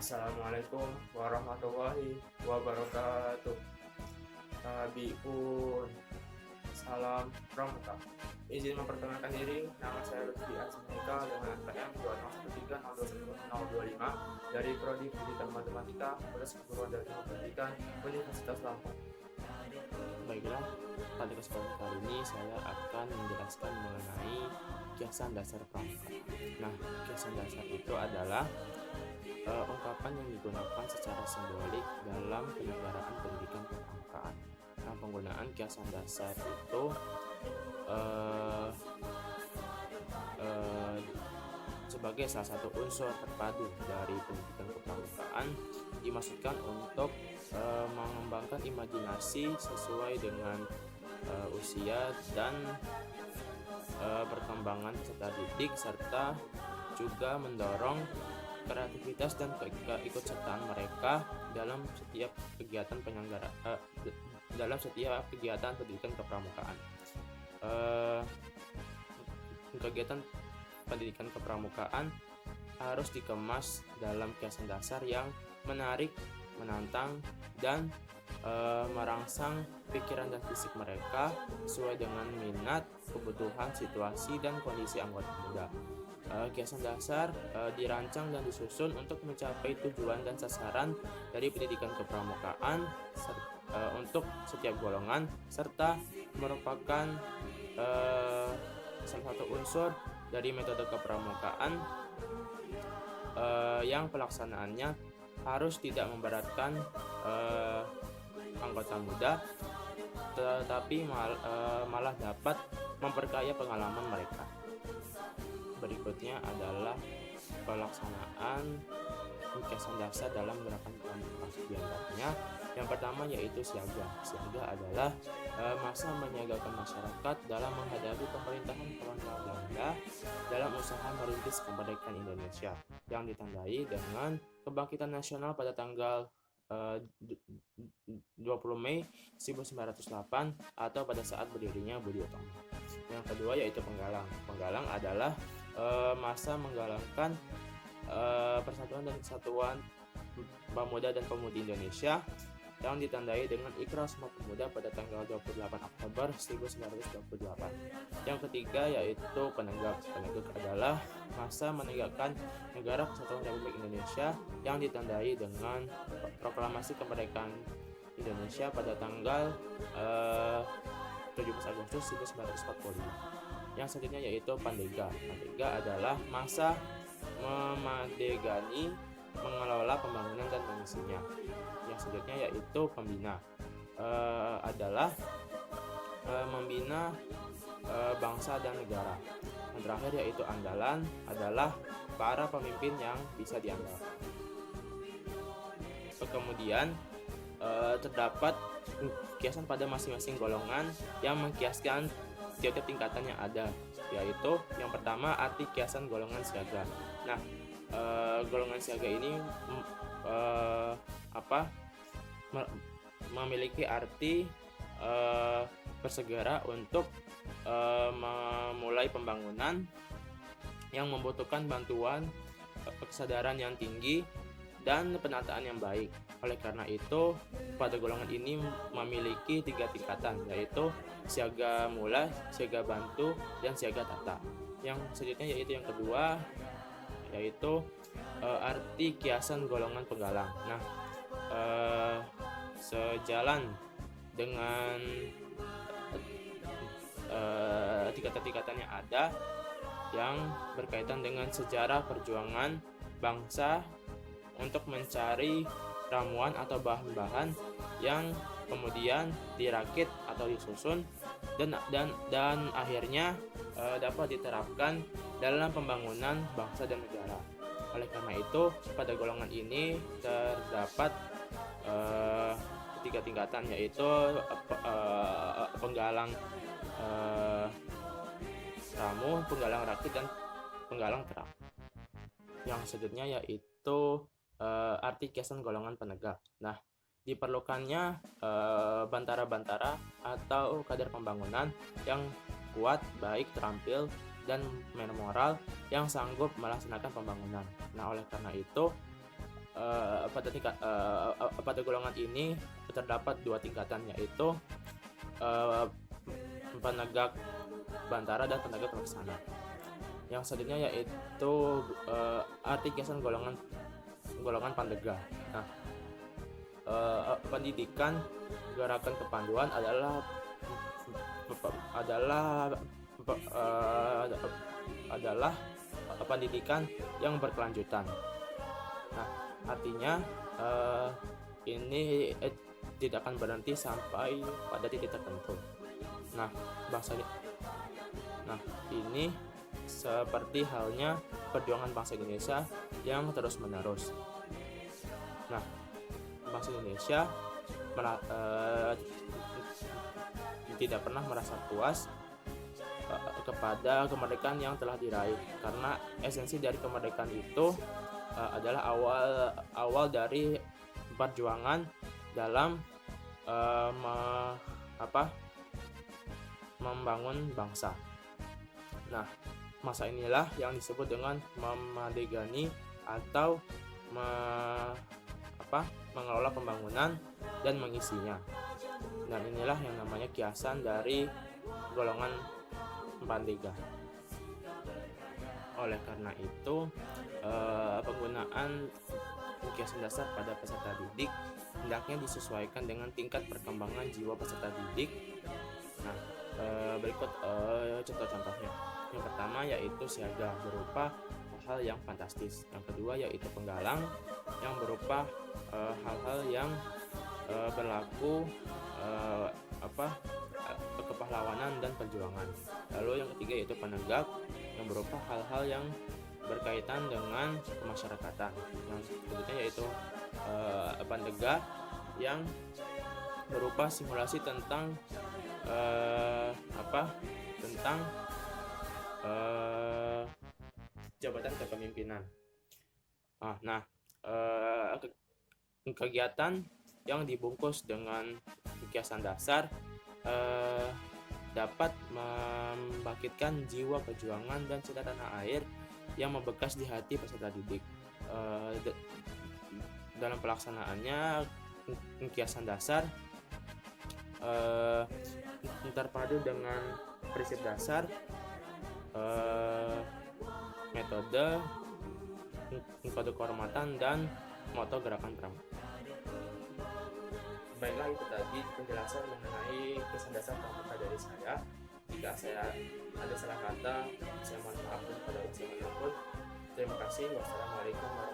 Assalamualaikum warahmatullahi wabarakatuh. Tabiun, salam pramuka. Izin memperkenalkan diri, nama saya Lutfi Azmika dengan NPM 2013025 dari Prodi Pendidikan Matematika Fakultas Keguruan dan Ilmu Pendidikan Universitas Lampung. Baiklah, pada kesempatan kali ini saya akan menjelaskan mengenai kiasan dasar pramuka. Nah, kiasan dasar itu adalah ungkapan yang digunakan secara simbolik dalam penyelenggaraan pendidikan kepramukaan. Nah, penggunaan kiasan dasar itu sebagai salah satu unsur terpadu dari pendidikan kepramukaan dimaksudkan untuk mengembangkan imajinasi sesuai dengan usia dan perkembangan peserta didik, serta juga mendorong kreativitas dan keikutsertaan mereka dalam setiap kegiatan dalam setiap kegiatan pendidikan kepramukaan. Kegiatan pendidikan kepramukaan harus dikemas dalam kiasan dasar yang menarik, menantang, dan merangsang pikiran dan fisik mereka sesuai dengan minat, kebutuhan, situasi, dan kondisi anggota muda. Kiasan dasar dirancang dan disusun untuk mencapai tujuan dan sasaran dari pendidikan kepramukaan untuk setiap golongan, serta merupakan salah satu unsur dari metode kepramukaan yang pelaksanaannya harus tidak memberatkan anggota muda, tetapi malah dapat memperkaya pengalaman mereka. Berikutnya adalah pelaksanaan kiasan dasar dalam gerakan pramuka. Di antaranya, yang pertama yaitu siaga. Siaga adalah masa menyiagakan masyarakat dalam menghadapi pemerintahan kolonial Belanda dalam usaha merintis kemerdekaan Indonesia yang ditandai dengan kebangkitan nasional pada tanggal 20 Mei 1908 atau pada saat berdirinya Budi Utomo. Yang kedua yaitu penggalang. Penggalang adalah masa menggalangkan persatuan dan kesatuan pemuda dan pemudi Indonesia yang ditandai dengan Ikrar Sumpah Pemuda pada tanggal 28 Oktober 1928. Yang ketiga yaitu penegak. Penegak adalah masa menegakkan Negara Kesatuan Republik Indonesia yang ditandai dengan proklamasi kemerdekaan Indonesia pada tanggal 17 Agustus 1945. Yang selanjutnya yaitu pandega. Pandega adalah masa memadegani, mengelola pembangunan dan mengisinya. Yang selanjutnya yaitu pembina. Adalah membina bangsa dan negara. Yang terakhir yaitu andalan, adalah para pemimpin yang bisa diandalkan. Kemudian terdapat kiasan pada masing-masing golongan yang mengkiaskan tiap-tiap tingkatan yang ada, yaitu yang pertama arti kiasan golongan siaga. Nah, golongan siaga ini memiliki arti bersegera untuk memulai pembangunan yang membutuhkan bantuan, kesadaran yang tinggi, dan penataan yang baik. Oleh karena itu, pada golongan ini memiliki 3 tingkatan, yaitu siaga mula, siaga bantu, dan siaga tata. Yang selanjutnya yaitu yang kedua, yaitu arti kiasan golongan penggalang. Nah, sejalan dengan tingkatan-tingkatan yang ada yang berkaitan dengan sejarah perjuangan bangsa untuk mencari ramuan atau bahan-bahan yang kemudian dirakit atau disusun dan akhirnya dapat diterapkan dalam pembangunan bangsa dan negara. Oleh karena itu, pada golongan ini terdapat 3 tingkatan, yaitu penggalang ramu, penggalang rakit, dan penggalang terang. Yang selanjutnya yaitu arti kiasan golongan penegak. Nah, diperlukannya bantara-bantara atau kader pembangunan yang kuat, baik, terampil, dan moral yang sanggup melaksanakan pembangunan. Nah, oleh karena itu pada golongan ini terdapat dua tingkatan, yaitu penegak bantara dan penegak pelaksana. Yang selanjutnya yaitu arti kiasan golongan pandega. Nah, pendidikan gerakan kepanduan adalah pendidikan yang berkelanjutan. Nah, artinya ini tidak akan berhenti sampai pada titik tertentu. Nah, ini seperti halnya perjuangan bangsa Indonesia yang terus menerus. Nah, bangsa Indonesia tidak pernah merasa puas kepada kemerdekaan yang telah diraih, karena esensi dari kemerdekaan itu adalah awal dari perjuangan dalam membangun bangsa. Nah, masa inilah yang disebut dengan memadegani atau mengelola pembangunan dan mengisinya. Dan inilah yang namanya kiasan dari golongan pandega. Oleh karena itu, penggunaan kiasan dasar pada peserta didik hendaknya disesuaikan dengan tingkat perkembangan jiwa peserta didik. Nah, berikut contoh-contohnya. Yang pertama yaitu siaga, berupa hal yang fantastis. Yang kedua yaitu penggalang, yang berupa hal-hal yang berlaku kepahlawanan dan perjuangan. Lalu yang ketiga yaitu penegak, yang berupa hal-hal yang berkaitan dengan kemasyarakatan. Yang selanjutnya yaitu penegak, yang berupa simulasi tentang jabatan kepemimpinan. Kegiatan yang dibungkus dengan kiasan dasar dapat membangkitkan jiwa perjuangan dan cinta tanah air yang membekas di hati peserta didik. Dalam pelaksanaannya, kiasan dasar terpadu dengan prinsip dasar, metode, kode kehormatan, dan moto gerakan perang. Baiklah, itu tadi penjelasan mengenai kiasan dasar pramuka dari saya. Jika saya ada salah kata, saya mohon maaf kepada siapapun. Terima kasih. Wassalamualaikum warahmatullahi wabarakatuh.